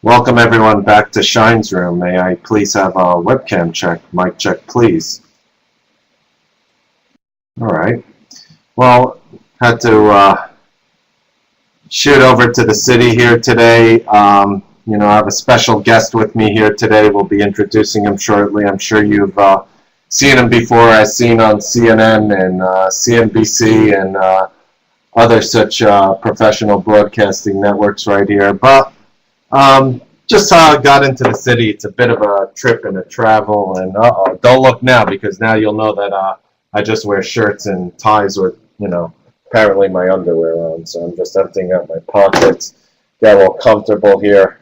Welcome everyone back to Shine's room. May I please have a webcam check? Mic check, please. All right. Well, had to shoot over to the city here today. I have a special guest with me here today. We'll be introducing him shortly. I'm sure you've seen him before. I've seen on CNN and CNBC and other such professional broadcasting networks right here. But just how I got into the city. It's a bit of a trip and a travel, and don't look now, because now you'll know that I just wear shirts and ties with, apparently my underwear on. So I'm just emptying out my pockets, get a little comfortable here.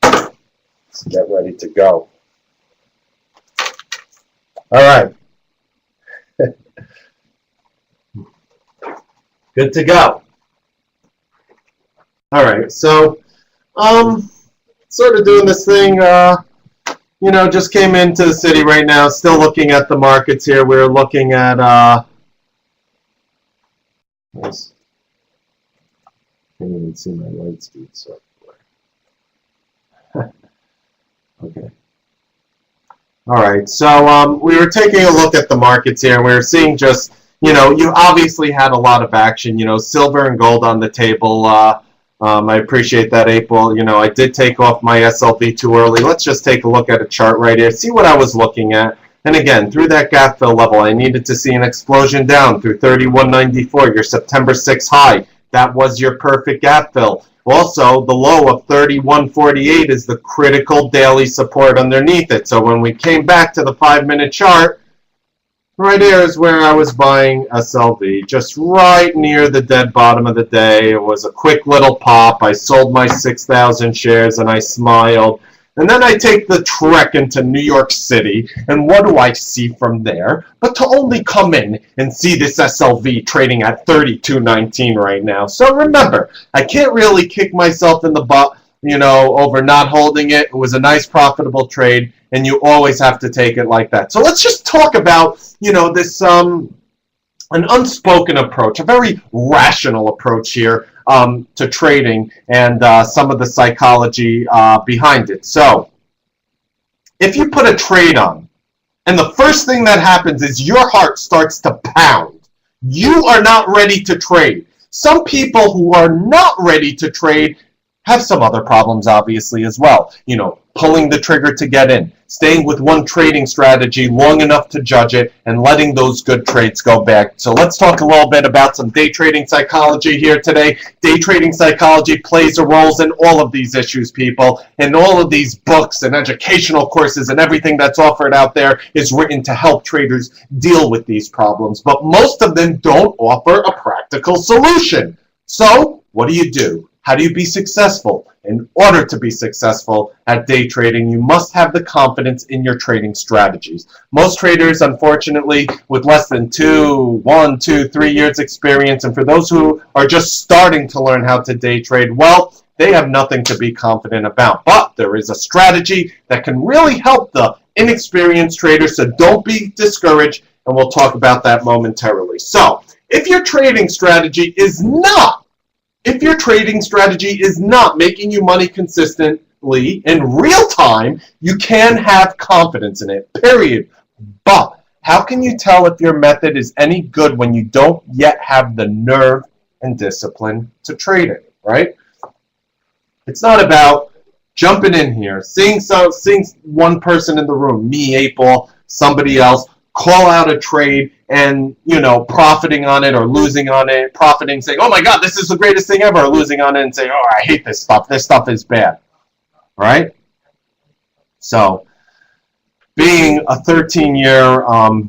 Let's get ready to go. All right. Good to go. All right, so sort of doing this thing, just came into the city right now, still looking at the markets here. We're looking at, can't even see my light speed, so, okay. All right, so we were taking a look at the markets here, and we were seeing just, you obviously had a lot of action, silver and gold on the table. I appreciate that, April. I did take off my SLV too early. Let's just take a look at a chart right here, see what I was looking at. And again, through that gap fill level, I needed to see an explosion down through 31.94, your September 6th high. That was your perfect gap fill. Also, the low of 31.48 is the critical daily support underneath it. So when we came back to the 5-minute chart, right here is where I was buying SLV, just right near the dead bottom of the day. It was a quick little pop. I sold my 6,000 shares and I smiled. And then I take the trek into New York City, and what do I see from there? But to only come in and see this SLV trading at 32.19 right now. So remember, I can't really kick myself in the butt, over not holding it. It was a nice profitable trade, and you always have to take it like that. So let's just talk about, this an unspoken approach, a very rational approach here to trading, and some of the psychology behind it. So if you put a trade on, and the first thing that happens is your heart starts to pound, you are not ready to trade. Some people who are not ready to trade have some other problems, obviously, as well. Pulling the trigger to get in, staying with one trading strategy long enough to judge it, and letting those good trades go back. So let's talk a little bit about some day trading psychology here today. Day trading psychology plays a role in all of these issues, people. And all of these books and educational courses and everything that's offered out there is written to help traders deal with these problems. But most of them don't offer a practical solution. So what do? How do you be successful? In order to be successful at day trading, you must have the confidence in your trading strategies. Most traders, unfortunately, with less than 1, 2, 3 years experience, and for those who are just starting to learn how to day trade, well, they have nothing to be confident about. But there is a strategy that can really help the inexperienced traders, so don't be discouraged, and we'll talk about that momentarily. So, if your trading strategy is not making you money consistently in real time, you can have confidence in it, period. But how can you tell if your method is any good when you don't yet have the nerve and discipline to trade it, right? It's not about jumping in here, seeing one person in the room, me, April, somebody else, call out a trade and, profiting on it or losing on it, profiting, saying, oh my God, this is the greatest thing ever, or losing on it and saying, oh, I hate this stuff is bad, all right? So, being a 13-year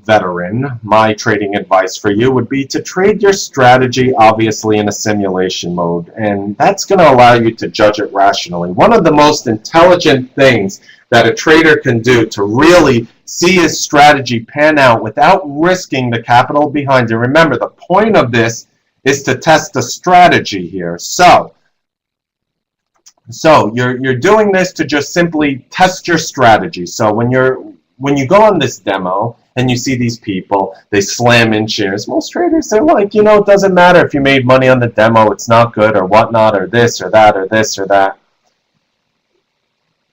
veteran, my trading advice for you would be to trade your strategy, obviously, in a simulation mode, and that's going to allow you to judge it rationally. One of the most intelligent things that a trader can do to really see his strategy pan out without risking the capital behind it. Remember, the point of this is to test the strategy here. So you're doing this to just simply test your strategy. So when you go on this demo and you see these people, they slam in shares. Most traders, they're like, you know, it doesn't matter if you made money on the demo, it's not good or whatnot, or this or that or this or that.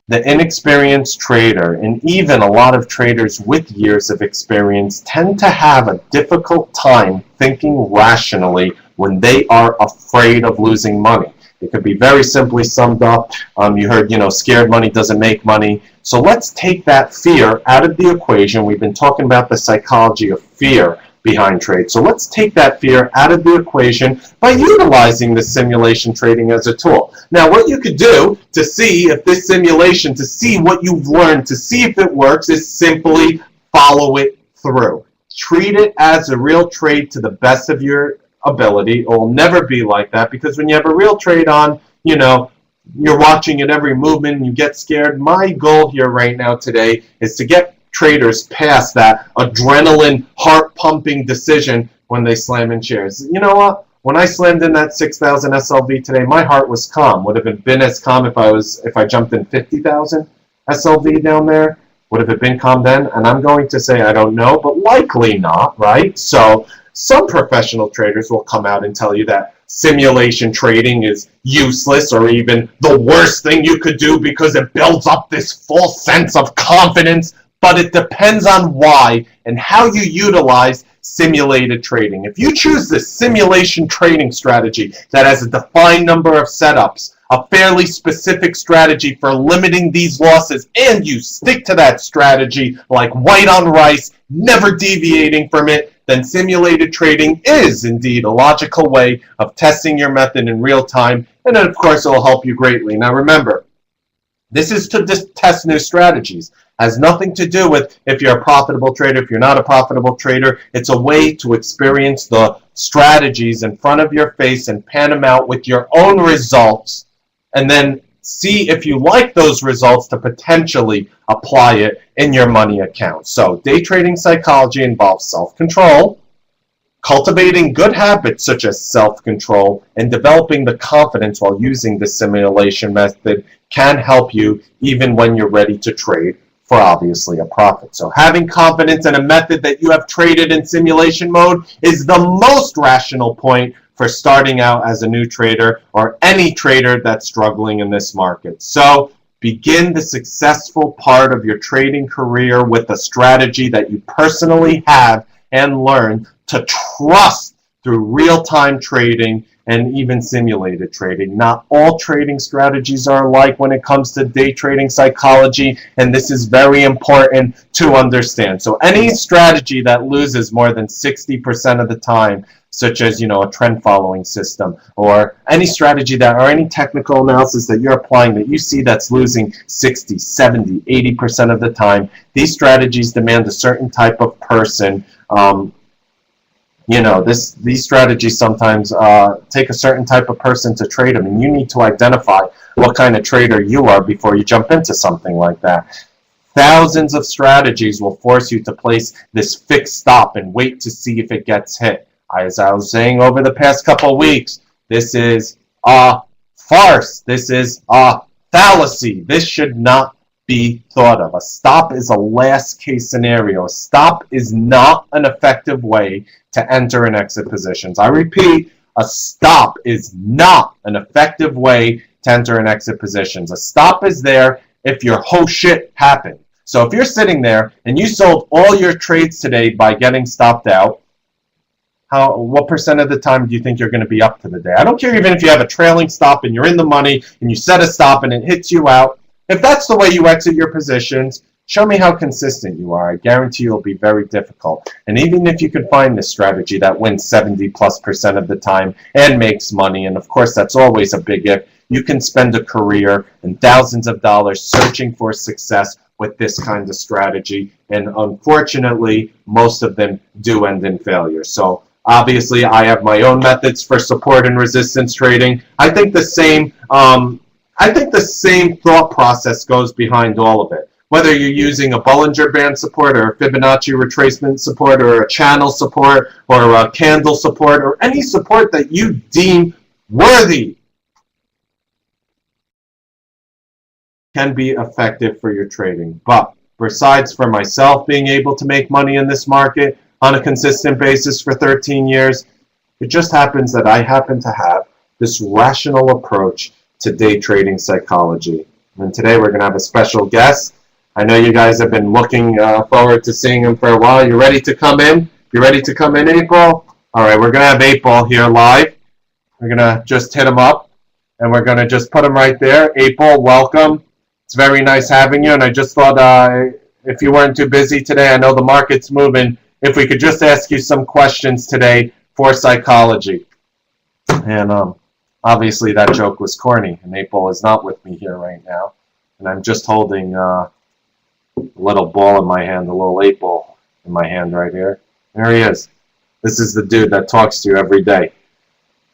The inexperienced trader, and even a lot of traders with years of experience, tend to have a difficult time thinking rationally when they are afraid of losing money. It could be very simply summed up. You heard, you know, scared money doesn't make money. So let's take that fear out of the equation. We've been talking about the psychology of fear behind trade. So let's take that fear out of the equation by utilizing the simulation trading as a tool. Now, what you could do to see if this simulation, to see what you've learned, to see if it works, is simply follow it through. Treat it as a real trade to the best of your ability. It will never be like that, because when you have a real trade on, you know, you're watching at every movement and you get scared. My goal here right now today is to get traders past that adrenaline, heart-pumping decision when they slam in shares. You know what? When I slammed in that 6,000 SLV today, my heart was calm. Would have it been as calm if I jumped in 50,000 SLV down there? Would have it been calm then? And I'm going to say I don't know, but likely not, right? So some professional traders will come out and tell you that simulation trading is useless, or even the worst thing you could do because it builds up this false sense of confidence. But it depends on why and how you utilize simulated trading. If you choose the simulation trading strategy that has a defined number of setups, a fairly specific strategy for limiting these losses, and you stick to that strategy like white on rice, never deviating from it, then simulated trading is indeed a logical way of testing your method in real time, and then of course it will help you greatly. Now remember, this is to test new strategies. Has nothing to do with if you're a profitable trader, if you're not a profitable trader. It's a way to experience the strategies in front of your face and pan them out with your own results, and then see if you like those results to potentially apply it in your money account. So day trading psychology involves self-control, cultivating good habits such as self-control, and developing the confidence while using the simulation method can help you even when you're ready to trade for obviously a profit. So having confidence in a method that you have traded in simulation mode is the most rational point for starting out as a new trader or any trader that's struggling in this market. So begin the successful part of your trading career with a strategy that you personally have and learn to trust through real-time trading and even simulated trading. Not all trading strategies are alike when it comes to day trading psychology, and this is very important to understand. So any strategy that loses more than 60% of the time, such as, you know, a trend following system, or any strategy that, or any technical analysis that you're applying that you see that's losing 60, 70, 80% of the time, these strategies demand a certain type of person. You know, these strategies sometimes take a certain type of person to trade them, and you need to identify what kind of trader you are before you jump into something like that. Thousands of strategies will force you to place this fixed stop and wait to see if it gets hit. As I was saying over the past couple of weeks, this is a farce. This is a fallacy. This should not be thought of. A stop is a last case scenario. A stop is not an effective way to enter and exit positions. I repeat, a stop is not an effective way to enter and exit positions. A stop is there if your whole shit happened. So if you're sitting there and you sold all your trades today by getting stopped out, what percent of the time do you think you're going to be up to the day? I don't care even if you have a trailing stop and you're in the money and you set a stop and it hits you out. If that's the way you exit your positions, show me how consistent you are. I guarantee you'll be very difficult. And even if you can find this strategy that wins 70+% of the time and makes money, and of course that's always a big if, you can spend a career and thousands of dollars searching for success with this kind of strategy. And unfortunately, most of them do end in failure. So obviously, I have my own methods for support and resistance trading. I think the same thought process goes behind all of it. Whether you're using a Bollinger Band support or a Fibonacci retracement support or a channel support or a candle support or any support that you deem worthy can be effective for your trading. But besides for myself being able to make money in this market on a consistent basis for 13 years, it just happens that I happen to have this rational approach to day trading psychology. And today we're going to have a special guest. I know you guys have been looking forward to seeing him for a while. You ready to come in? You ready to come in, April? All right, we're going to have April here live. We're going to just hit him up, and we're going to just put him right there. April, welcome. It's very nice having you, and I just thought if you weren't too busy today, I know the market's moving, if we could just ask you some questions today for psychology. And obviously that joke was corny, and April is not with me here right now. And I'm just holding a little ball in my hand, a little 8 ball in my hand right here. There he is. This is the dude that talks to you every day.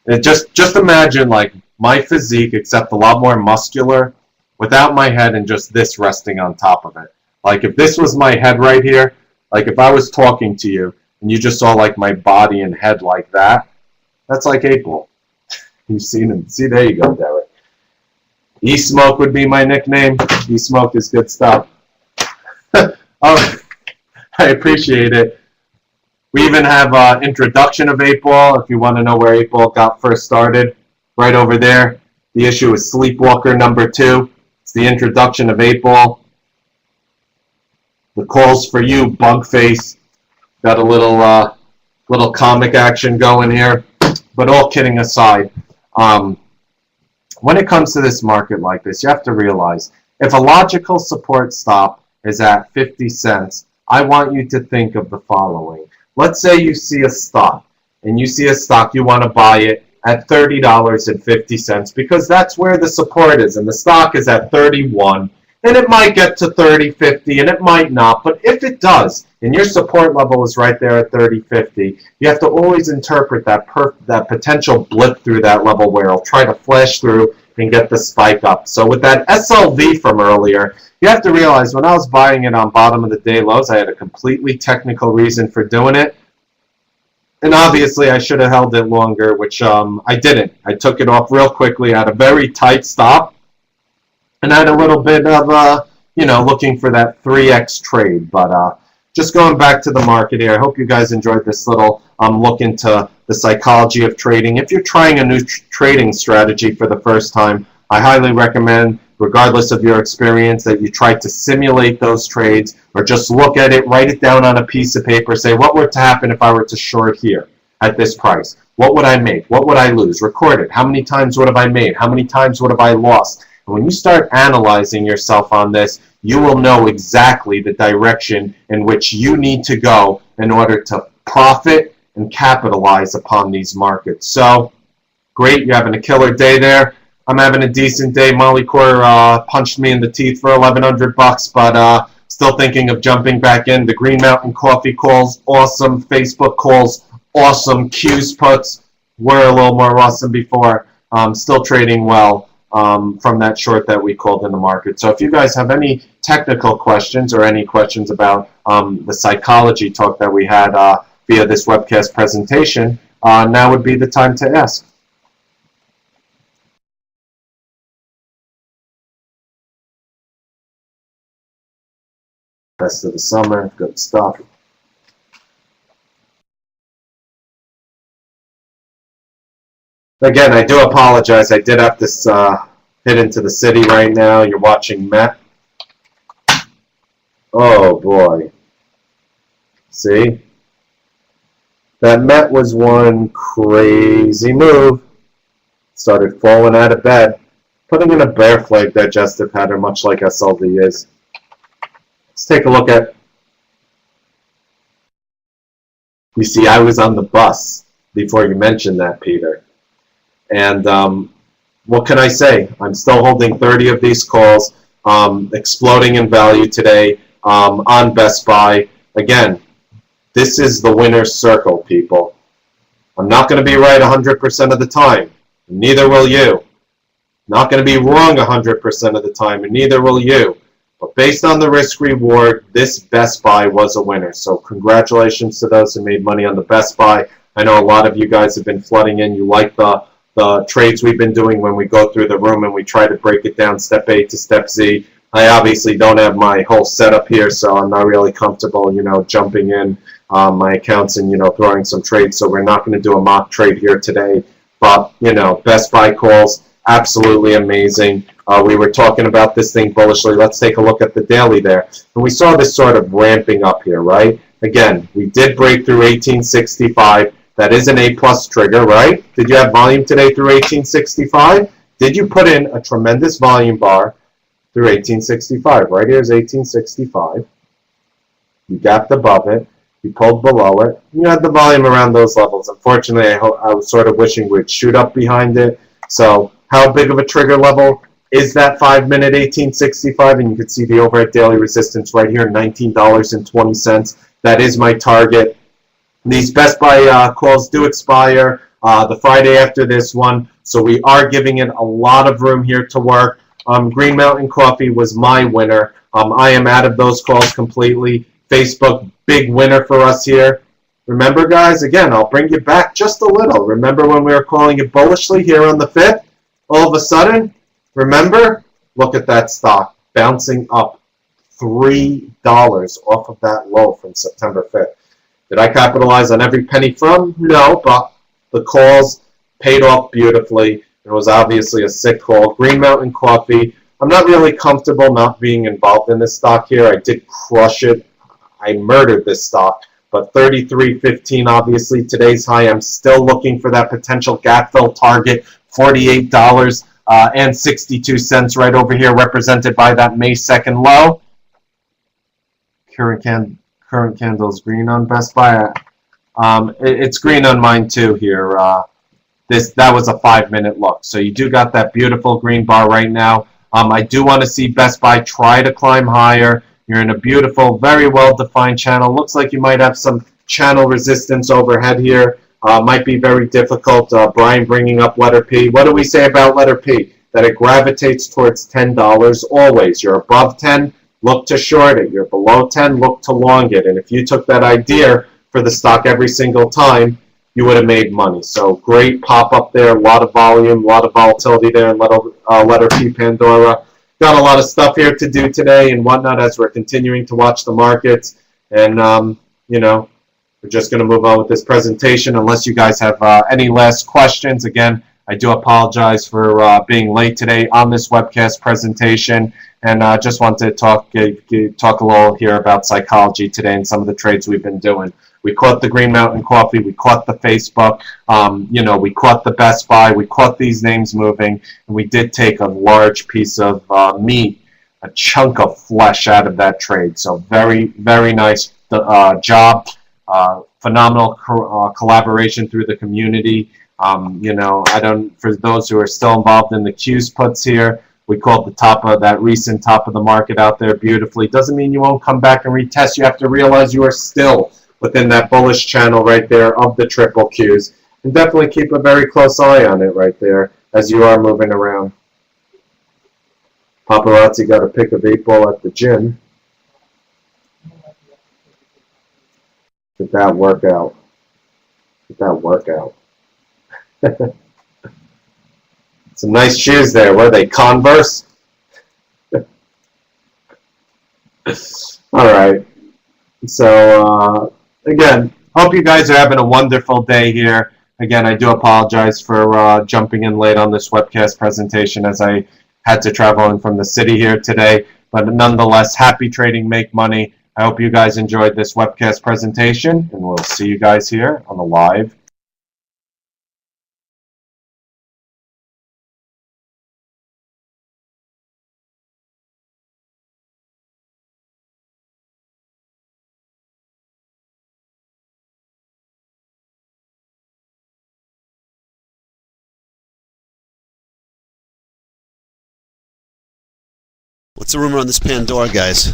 And just imagine like my physique, except a lot more muscular, without my head and just this resting on top of it. Like if this was my head right here, like if I was talking to you and you just saw like my body and head like that, that's like April. You've seen him. See, there you go, Derek. E-Smoke would be my nickname. E-Smoke is good stuff. Oh, I appreciate it. We even have an introduction of 8 Ball, if you want to know where 8 Ball got first started. Right over there. The issue is Sleepwalker number 2. It's the introduction of 8 Ball. The calls for you, Bunkface. Got a little comic action going here. But all kidding aside, when it comes to this market like this, you have to realize, if a logical support stop is at 50 cents, I want you to think of the following. Let's say you see a stock, and you see a stock, you want to buy it at $30.50, because that's where the support is, and the stock is at 31, and it might get to 30.50, and it might not, but if it does, and your support level is right there at 30.50, you have to always interpret that potential blip through that level where it'll try to flash through and get the spike up. So with that SLV from earlier, you have to realize when I was buying it on bottom of the day lows, I had a completely technical reason for doing it. And obviously I should have held it longer, which I didn't. I took it off real quickly at a very tight stop. And I had a little bit of, looking for that 3x trade. But just going back to the market here, I hope you guys enjoyed this little look into the psychology of trading. If you're trying a new trading strategy for the first time, I highly recommend, regardless of your experience, that you try to simulate those trades or just look at it, write it down on a piece of paper, say what were to happen if I were to short here at this price? What would I make? What would I lose? Record it. How many times would have I made? How many times would have I lost? And when you start analyzing yourself on this, you will know exactly the direction in which you need to go in order to profit and capitalize upon these markets. So, great, you're having a killer day there. I'm having a decent day. Molly Core punched me in the teeth for $1,100, but still thinking of jumping back in. The Green Mountain Coffee calls, awesome. Facebook calls, awesome. Q's puts were a little more awesome before. Still trading well from that short that we called in the market. So if you guys have any technical questions or any questions about the psychology talk that we had via this webcast presentation, now would be the time to ask. Rest of the summer, good stuff. Again, I do apologize. I did have to hit into the city right now. You're watching Met. Oh boy. See? That Met was one crazy move. Started falling out of bed. Putting in a bear flag digestive pattern, much like SLV is. Let's take a look at, you see, I was on the bus before you mentioned that, Peter. And what can I say? I'm still holding 30 of these calls, exploding in value today on Best Buy. Again, this is the winner's circle, people. I'm not going to be right 100% of the time, and neither will you. Not going to be wrong 100% of the time, and neither will you. But based on the risk-reward, this Best Buy was a winner. So congratulations to those who made money on the Best Buy. I know a lot of you guys have been flooding in. You like the trades we've been doing when we go through the room and we try to break it down step A to step Z. I obviously don't have my whole setup here, so I'm not really comfortable, jumping in my accounts and, throwing some trades. So we're not going to do a mock trade here today. But, Best Buy calls, absolutely amazing. We were talking about this thing bullishly. Let's take a look at the daily there. And we saw this sort of ramping up here, right? Again, we did break through 1865. That is an A-plus trigger, right? Did you have volume today through 1865? Did you put in a tremendous volume bar through 1865? Right here is 1865. You gapped above it. You pulled below it. You had the volume around those levels. Unfortunately, I was sort of wishing we'd shoot up behind it. So how big of a trigger level is that 5-minute 1865? And you can see the overhead daily resistance right here, $19.20. That is my target. These Best Buy calls do expire the Friday after this one, so we are giving it a lot of room here to work. Green Mountain Coffee was my winner. I am out of those calls completely. Facebook, big winner for us here. Remember, guys, again, I'll bring you back just a little. Remember when we were calling it bullishly here on the 5th? All of a sudden, remember? Look at that stock bouncing up $3 off of that low from September 5th. Did I capitalize on every penny from? No, but the calls paid off beautifully. It was obviously a sick call. Green Mountain Coffee. I'm not really comfortable not being involved in this stock here. I did crush it. I murdered this stock. But 33.15, obviously, today's high. I'm still looking for that potential gap fill target, $48.62 right over here, represented by that May 2nd low. Current candle's green on Best Buy. It's green on mine too here. That was a 5-minute look. So you do got that beautiful green bar right now. I do want to see Best Buy try to climb higher. You're in a beautiful, very well-defined channel. Looks like you might have some channel resistance overhead here. Might be very difficult. Brian bringing up letter P. What do we say about letter P? That it gravitates towards $10 always. You're above 10, look to short it. You're below 10, look to long it. And if you took that idea for the stock every single time, you would have made money. So great pop up there, a lot of volume, a lot of volatility there in letter P Pandora. Got a lot of stuff here to do today and whatnot as we're continuing to watch the markets. And, we're just going to move on with this presentation unless you guys have any last questions. Again, I do apologize for being late today on this webcast presentation. And I just want to talk a little here about psychology today and some of the trades we've been doing. We caught the Green Mountain Coffee. We caught the Facebook. We caught the Best Buy. We caught these names moving. And we did take a large piece of meat, a chunk of flesh out of that trade. So very, very nice job. Phenomenal collaboration through the community. For those who are still involved in the Q's puts here, we caught the top of that recent top of the market out there beautifully. Doesn't mean you won't come back and retest. You have to realize you are still within that bullish channel right there of the triple Qs. And definitely keep a very close eye on it right there as you are moving around. Paparazzi got a pick of 8 ball at the gym. Did that work out? Some nice shoes there. Were they Converse? All right. So, again, hope you guys are having a wonderful day here. Again, I do apologize for jumping in late on this webcast presentation as I had to travel in from the city here today. But nonetheless, happy trading, make money. I hope you guys enjoyed this webcast presentation, and we'll see you guys here on the live What's the rumor on this Pandora, guys?